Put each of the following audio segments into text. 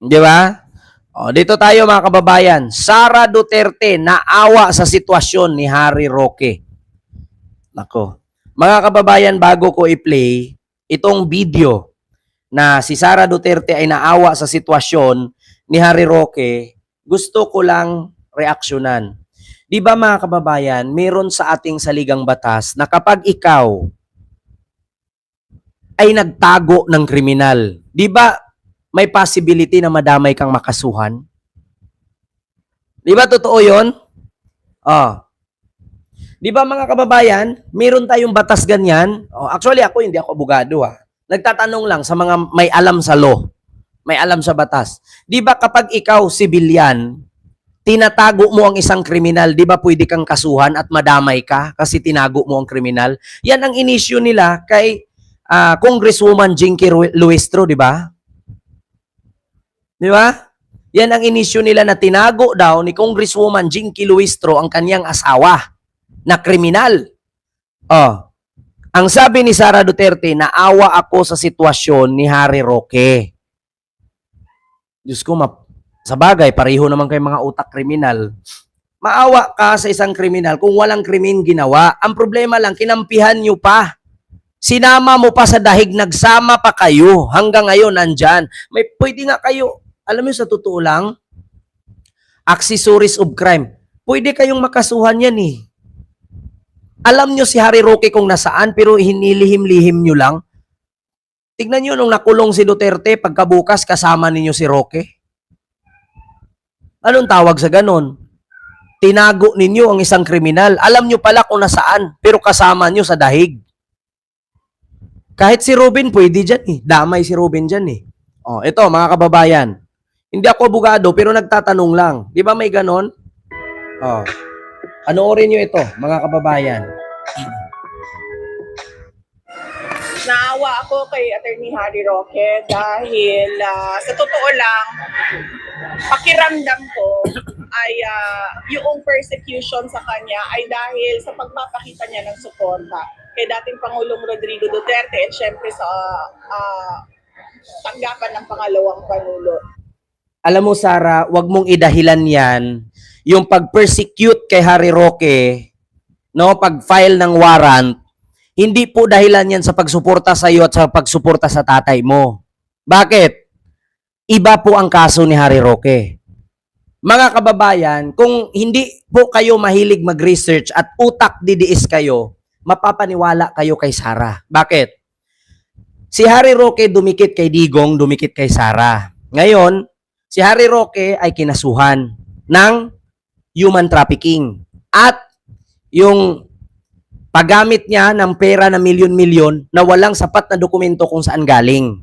Di ba? O, dito tayo mga kababayan. Sara Duterte naawa sa sitwasyon ni Harry Roque. Nako. Mga kababayan, bago ko i-play itong video na si Sara Duterte ay naawa sa sitwasyon ni Harry Roque, gusto ko lang reaksyonan. Di ba mga kababayan, meron sa ating saligang batas na kapag ikaw ay nagtago ng kriminal, di ba may possibility na madamay kang makasuhan? Di ba totoo yun? Oh. Di ba mga kababayan, meron tayong batas ganyan? Oh, actually ako hindi ako abogado ha. Nagtatanong lang sa mga may alam sa law, may alam sa batas. Di ba kapag ikaw sibilyan, tinatago mo ang isang kriminal, di ba pwede kang kasuhan at madamay ka kasi tinago mo ang kriminal? Yan ang inisyu nila kay Congresswoman Jinky Luistro, di ba? Di ba? Yan ang inisyu nila na tinago daw ni Congresswoman Jinky Luistro ang kanyang asawa na kriminal. Oh. Ang sabi ni Sara Duterte, naawa ako sa sitwasyon ni Harry Roque. Diyos ko, sa bagay, pareho naman kayo mga utak kriminal. Maawa ka sa isang kriminal kung walang krimen ginawa. Ang problema lang, kinampihan nyo pa. Sinama mo pa sa dahig, nagsama pa kayo. Hanggang ngayon, nandyan. May pwede nga kayo, alam mo sa totoo lang, accessories of crime. Pwede kayong makasuhan yan eh. Alam nyo si Harry Roque kung nasaan, pero hinilihim-lihim nyo lang. Tignan nyo nung nakulong si Duterte, pagkabukas kasama ninyo si Roque. Anong tawag sa ganon? Tinago ninyo ang isang kriminal. Alam nyo pala kung nasaan, pero kasama nyo sa dahig. Kahit si Robin, pwede dyan eh. Damay si Robin dyan eh. Oh, ito mga kababayan. Hindi ako abogado, pero nagtatanong lang. Di ba may ganon? Oh. Panoorin nyo ito, mga kababayan. Naawa ako kay Attorney Harry Roque dahil sa totoo lang, pakiramdam ko ay yung persecution sa kanya ay dahil sa pagpapakita niya ng suporta kay dating Pangulong Rodrigo Duterte at syempre sa tanggapan ng pangalawang Pangulo. Alam mo Sara, wag mong idahilan yan yung pag-persecute kay Harry Roque, no, pag-file ng warrant, hindi po dahilan yan sa pagsuporta sa iyo at sa pagsuporta sa tatay mo. Bakit? Iba po ang kaso ni Harry Roque. Mga kababayan, kung hindi po kayo mahilig mag-research at utak didiis kayo, mapapaniwala kayo kay Sara. Bakit? Si Harry Roque dumikit kay Digong, dumikit kay Sara. Ngayon, si Harry Roque ay kinasuhan ng human trafficking. At yung paggamit niya ng pera na milyon-milyon na walang sapat na dokumento kung saan galing.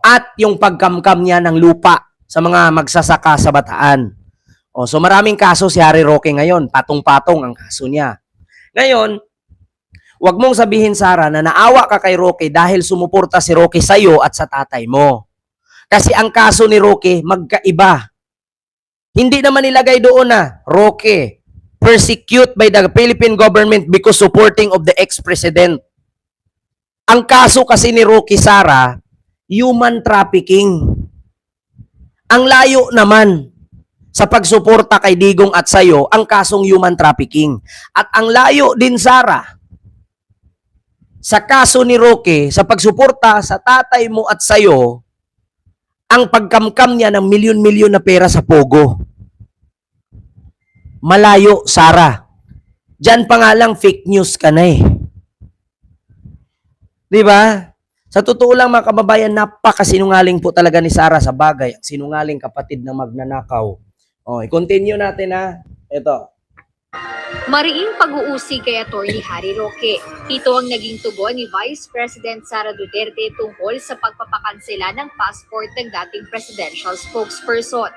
At yung pagkamkam niya ng lupa sa mga magsasaka sa Bataan. So maraming kaso si Harry Roque ngayon. Patong-patong ang kaso niya. Ngayon, wag mong sabihin Sara na naawa ka kay Roque dahil sumuporta si Roque sa iyo at sa tatay mo. Kasi ang kaso ni Roque magkaiba. Hindi naman nilagay doon na Roque persecute by the Philippine government because supporting of the ex-president. Ang kaso kasi ni Roque Sara, human trafficking. Ang layo naman sa pagsuporta kay Digong at sayo, ang kasong human trafficking. At ang layo din Sara sa kaso ni Roque, sa pagsuporta sa tatay mo at sayo, ang pagkamkam niya ng milyon-milyon na pera sa Pogo. Malayo, Sara. Diyan pa nga lang fake news ka na eh. Di ba? Sa totoo lang mga kababayan, napakasinungaling po talaga ni Sara sa bagay. Ang sinungaling kapatid na magnanakaw. I-continue natin ha. Ito. Mariing pag-uusig kay Atty. Harry Roque. Ito ang naging tugon ni Vice President Sara Duterte tungkol sa pagpapakansela ng passport ng dating presidential spokesperson.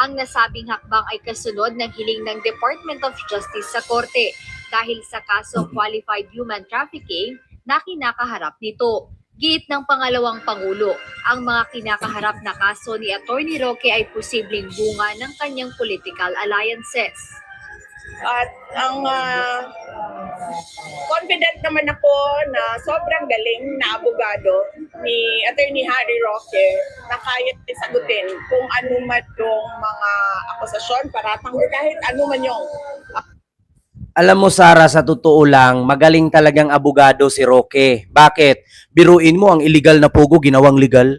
Ang nasabing hakbang ay kasunod ng hiling ng Department of Justice sa korte dahil sa kasong qualified human trafficking na kinakaharap nito. Giit ng pangalawang Pangulo, ang mga kinakaharap na kaso ni Atty. Roque ay posibleng bunga ng kanyang political alliances. At ang confident naman ako na sobrang galing na abogado ni Attorney Harry Roque na kaya sagutin kung ano man yung mga akusasyon, paratang or kahit ano man yung Alam mo, Sara, sa totoo lang, magaling talagang abogado si Roque. Bakit? Biruin mo, ang illegal na pogo, ginawang legal.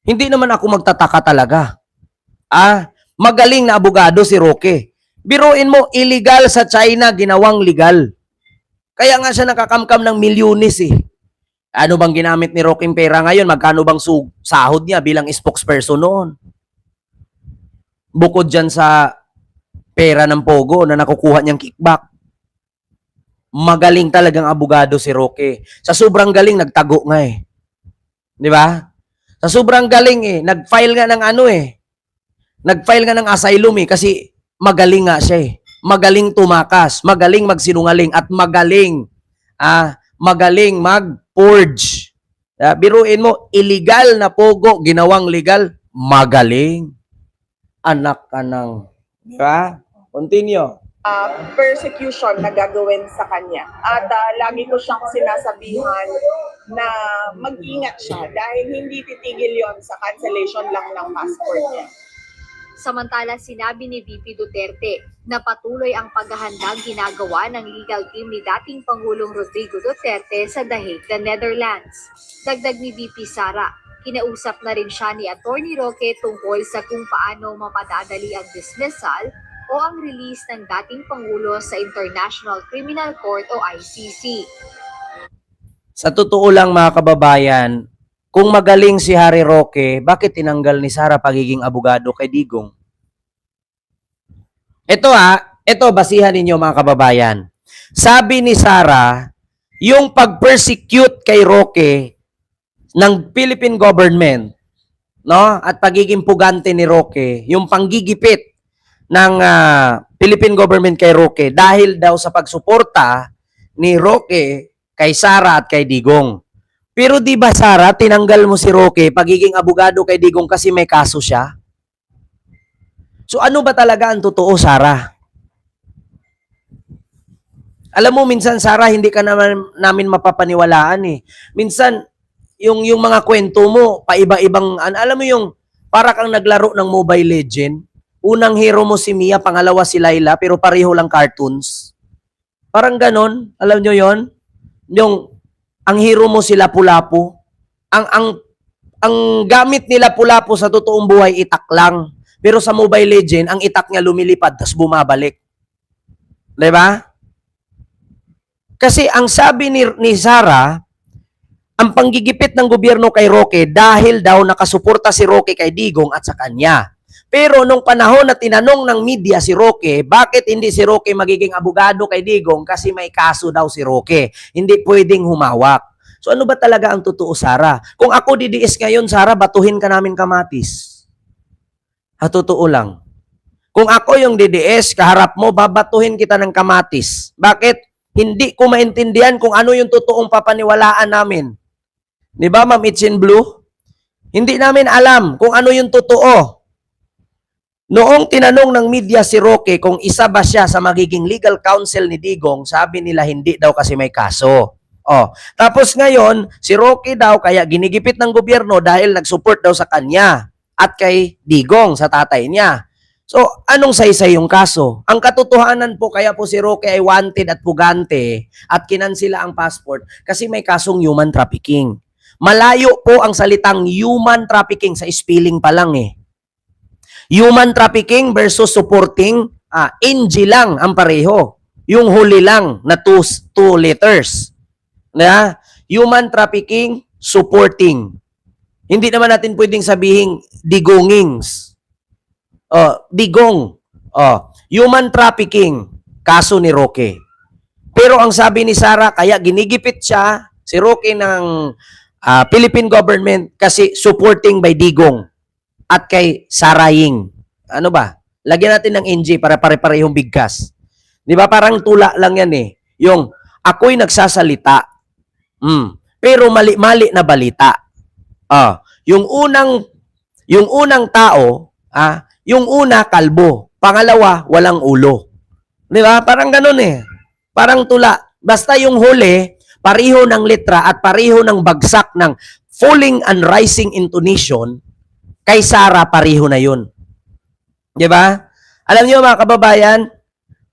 Hindi naman ako magtataka talaga. Magaling na abogado si Roque. Biruin mo, illegal sa China, ginawang legal. Kaya nga siya nakakamkam ng milyones eh. Ano bang ginamit ni Roque yung pera ngayon? Magkano bang sahod niya bilang spokesperson noon? Bukod dyan sa pera ng Pogo na nakukuha niyang kickback. Magaling talagang abogado si Roque. Sa sobrang galing, nagtago nga eh. Di ba? Sa sobrang galing eh, nag-file nga ng ano eh. Nag-file nga ng asylum eh, kasi magaling nga siya eh. Magaling tumakas, magaling magsinungaling, at magaling mag-forge. Biruin mo, illegal na Pogo, ginawang legal, magaling. Anak ka ng, di ba? Continue. persecution na gagawin sa kanya. At lagi ko siyang sinasabihan na mag-ingat siya dahil hindi titigil yon sa cancellation lang ng passport niya. Samantala, sinabi ni VP Duterte na patuloy ang paghahandang ginagawa ng legal team ni dating Pangulong Rodrigo Duterte sa The Hague, the Netherlands. Dagdag ni VP Sara, kinausap na rin siya ni Attorney Roque tungkol sa kung paano mapadadali ang dismissal o ang release ng dating Pangulo sa International Criminal Court o ICC. Sa totoo lang mga kababayan, kung magaling si Harry Roque, bakit tinanggal ni Sara pagiging abogado kay Digong? Ito basihan ninyo mga kababayan. Sabi ni Sara, yung pag-persecute kay Roque ng Philippine government, no? At pagiging pugante ni Roque, yung panggigipit ng Philippine government kay Roque dahil daw sa pagsuporta ni Roque kay Sara at kay Digong. Pero di ba Sara, tinanggal mo si Roque pagiging abogado kay Digong kasi may kaso siya? So ano ba talaga ang totoo, Sara? Alam mo, minsan Sara, hindi ka namin mapapaniwalaan eh. Minsan, yung mga kwento mo, paiba-ibang, alam mo yung para kang naglaro ng Mobile Legend. Unang hero mo si Mia, pangalawa si Laila, pero pareho lang cartoons. Parang ganon, alam nyo yon? Yung, ang hero mo si Lapu-Lapu. Ang gamit ni Lapu-Lapu sa totoong buhay, itak lang. Pero sa Mobile Legend, ang itak niya lumilipad, tas bumabalik. Diba? Kasi ang sabi ni Sara, ang panggigipit ng gobyerno kay Roque dahil daw nakasuporta si Roque kay Digong at sa kanya. Pero nung panahon na tinanong ng media si Roque, bakit hindi si Roque magiging abogado kay Digong? Kasi may kaso daw si Roque. Hindi pwedeng humawak. So ano ba talaga ang totoo, Sara? Kung ako DDS ngayon, Sara, batuhin ka namin kamatis. Totoo lang. Kung ako yung DDS, kaharap mo, babatuhin kita ng kamatis. Bakit? Hindi ko maintindihan kung ano yung totoong papaniwalaan namin. Di ba, Ma'am Itchin Blue? Hindi namin alam kung ano yung totoo. Noong tinanong ng media si Roque kung isa ba siya sa magiging legal counsel ni Digong, sabi nila hindi daw kasi may kaso. Tapos ngayon, si Roque daw kaya ginigipit ng gobyerno dahil nag-support daw sa kanya at kay Digong, sa tatay niya. So, anong saysay yung kaso? Ang katotohanan po, kaya po si Roque ay wanted at pugante at kinansila ang passport kasi may kasong human trafficking. Malayo po ang salitang human trafficking, sa spelling pa lang eh. Human trafficking versus supporting, NG lang ang pareho. Yung huli lang na two letters. Na human trafficking, supporting. Hindi naman natin pwedeng sabihin digongings. Digong. Human trafficking, kaso ni Roque. Pero ang sabi ni Sara, kaya ginigipit siya, si Roque ng Philippine government kasi supporting by Digong at kay Sara Ying. Ano ba? Lagyan natin ng NG para pare-parehong bigkas. Di ba? Parang tula lang yan eh. Yung ako'y nagsasalita. Pero mali-mali na balita. Yung unang tao, yung una kalbo, pangalawa walang ulo. Di ba? Parang ganun eh. Parang tula. Basta yung huli, pareho ng letra at pareho ng bagsak ng falling and rising intonation, kay Sara pareho na yun. Di ba? Alam niyo mga kababayan,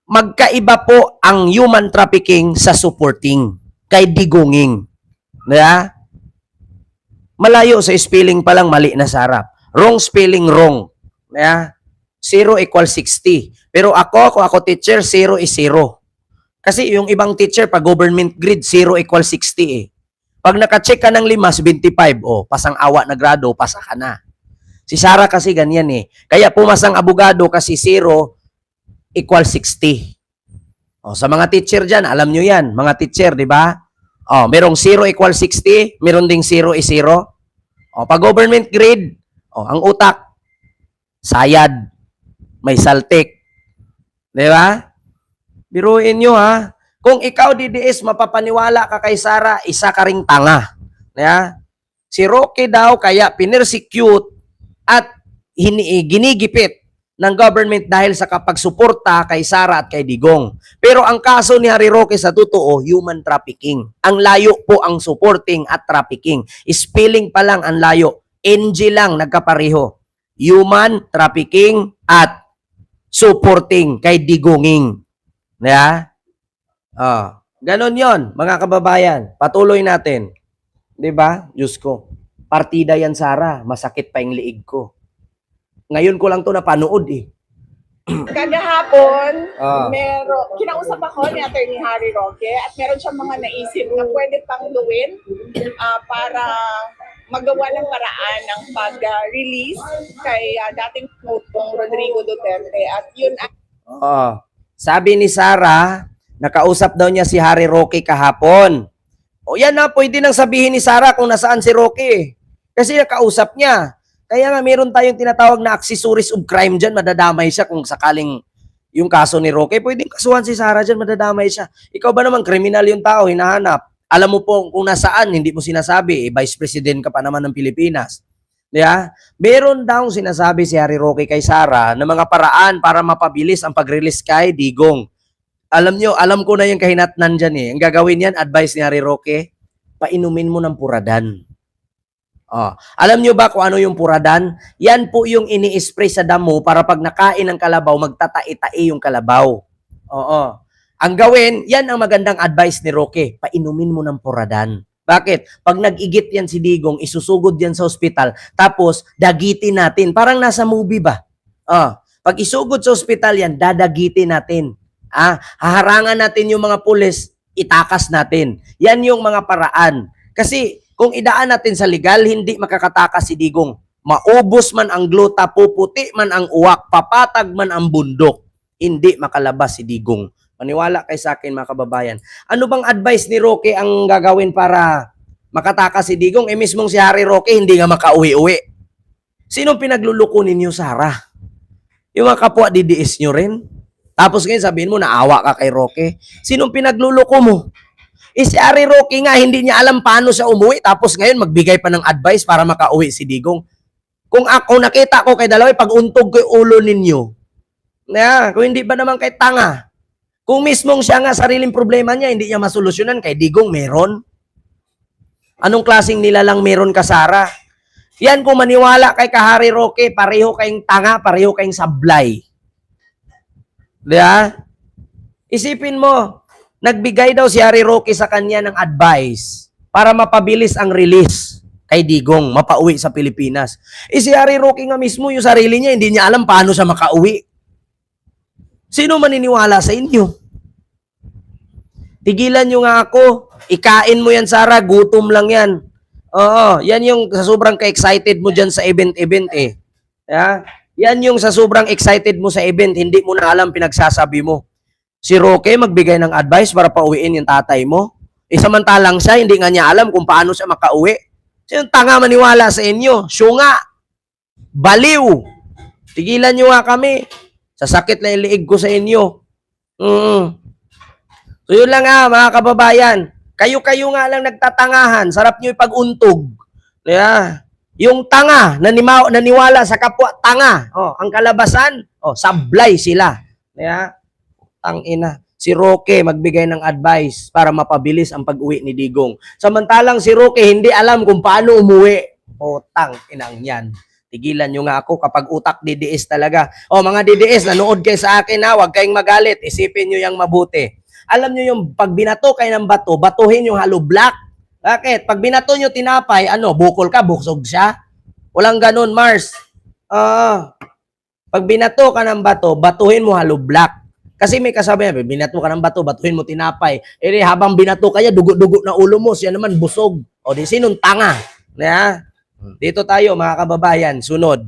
magkaiba po ang human trafficking sa supporting, kay digunging. Di ba? Malayo sa spelling pa lang, mali na sa harap. Wrong spelling, wrong. Di ba? 0 equals 60. Pero ako teacher, 0 is 0. Kasi yung ibang teacher, pag government grade, 0 equals 60 eh. Pag nakacheck ka ng 5, 25, pasang awa na grado, pasa ka na. Si Sara kasi ganyan eh. Kaya pumasang abogado kasi 0 equals 60. Sa mga teacher dyan, alam nyo yan. Mga teacher, di ba? Merong 0 equals 60, meron ding 0 is 0. Pag government grade, ang utak, sayad, may saltik. Di ba? Biruin nyo ha. Kung ikaw, DDS, mapapaniwala ka kay Sara, isa ka ring tanga. Yeah? Si Roque daw kaya pinersecute at ginigipit ng government dahil sa kapagsuporta kay Sara at kay Digong. Pero ang kaso ni Harry Roque sa totoo, human trafficking. Ang layo po ang supporting at trafficking. Spelling pa lang ang layo. NG lang nagkapareho. Human trafficking at supporting kay Digonging. Yeah? Ganon yon mga kababayan. Patuloy natin. 'Di ba? Diyos ko. Partida yan, Sara. Masakit pa yung liig ko. Ngayon ko lang to napanood eh. Kagahapon, kinausap ako ni Attorney Harry Roque at meron siyang mga naisip na pwede pang luwin para magawa ng paraan ng pag-release kay dating Pangulong Rodrigo Duterte. At yun sabi ni Sara, nakausap daw niya si Harry Roque kahapon. Yan na, pwede nang sabihin ni Sara kung nasaan si Roque. Kasi nakausap niya. Kaya nga meron tayong tinatawag na accessories of crime dyan, madadamay siya kung sakaling yung kaso ni Roque. Pwedeng kasuhan si Sara dyan, madadamay siya. Ikaw ba naman, kriminal yung tao, hinahanap. Alam mo po kung nasaan, hindi mo sinasabi. Vice President ka pa naman ng Pilipinas. Yeah? Meron daw sinasabi si Harry Roque kay Sara na mga paraan para mapabilis ang pag-release kay Digong. Alam ko na yung kahinatnan dyan eh. Ang gagawin yan, advice ni Harry Roque, painumin mo ng puradan. Alam nyo ba kung ano yung puradan? Yan po yung ini-spray sa damo para pag nakain ng kalabaw, magtatai-tai yung kalabaw. Ang gawin, yan ang magandang advice ni Roque, painumin mo ng puradan. Bakit? Pag nag-igit yan si Digong, isusugod yan sa ospital, tapos dagitin natin. Parang nasa movie ba? Pag isugod sa ospital yan, dadagitin natin. Haharangan natin yung mga pulis, itakas natin. Yan yung mga paraan. Kasi kung idaan natin sa legal, hindi makakatakas si Digong. Maubos man ang gluta, puputi man ang uwak, papatag man ang bundok, hindi makalabas si Digong. Maniwala kay sa akin mga kababayan. Ano bang advice ni Roque ang gagawin para makatakas si Digong? Mismong si Harry Roque hindi nga makauwi-uwi. Sinong pinagluluko ninyo, Sara? Yung mga kapwa DDS nyo rin? Tapos ngayon sabihin mo, naawa ka kay Roque. Sinong pinagluluko mo? Si Harry Roque nga, hindi niya alam paano siya umuwi. Tapos ngayon, magbigay pa ng advice para makauwi si Digong. Kung ako nakita ko kay dalawa, pag-untog ko yung ulo ninyo. Kung hindi ba naman kay tanga? Kung mismong siya nga, sariling problema niya, hindi niya masolusyonan, kay Digong meron. Anong klaseng nilalang meron ka, Sara? Yan, kung maniwala kay Harry Roque, pareho kayong tanga, pareho kayong sablay. Diba? Isipin mo, nagbigay daw si Harry Roque sa kanya ng advice para mapabilis ang release kay Digong, mapauwi sa Pilipinas. Si Harry Roque nga mismo, yung sarili niya, hindi niya alam paano siya makauwi. Sino maniniwala sa inyo? Tigilan nyo nga ako. Ikain mo yan, Sara. Gutom lang yan. Yan yung sa sobrang ka-excited mo dyan sa event eh. Yan yung sa sobrang excited mo sa event, hindi mo na alam pinagsasabi mo. Si Roque magbigay ng advice para pauwiin yung tatay mo. Samantalang siya, hindi nga niya alam kung paano siya makauwi. Sino tanga maniwala sa inyo? Syunga. Baliw. Tigilan nyo nga kami. Sasakit na iliig ko sa inyo. So yun lang mga kababayan. Kayo-kayo nga lang nagtatangahan. Sarap nyo ipag-untog. Yung tanga, naniwala sa kapwa tanga. Ang kalabasan, sablay sila. Tangina. si Roque magbigay ng advice para mapabilis ang pag-uwi ni Digong. Samantalang si Roque hindi alam kung paano umuwi. Potang inang yan. Tigilan nyo nga ako kapag utak DDS talaga. O mga DDS, nanood kayo sa akin ha, huwag kayong magalit. Isipin nyo yung mabuti. Alam nyo yung pag binato kayo ng bato, batuhin yung hollow block. Bakit? Pag binato nyo tinapay, bukol ka, buksog siya. Walang ganun, Mars. Pag binato ka ng bato, batuhin mo hollow block. Kasi may kasabihan, binato ka ng bato, batuhin mo tinapay. Habang binato kaya, dugo-dugo na ulo mo, siya naman busog. O di sinong tanga. Dito tayo, mga kababayan, sunod.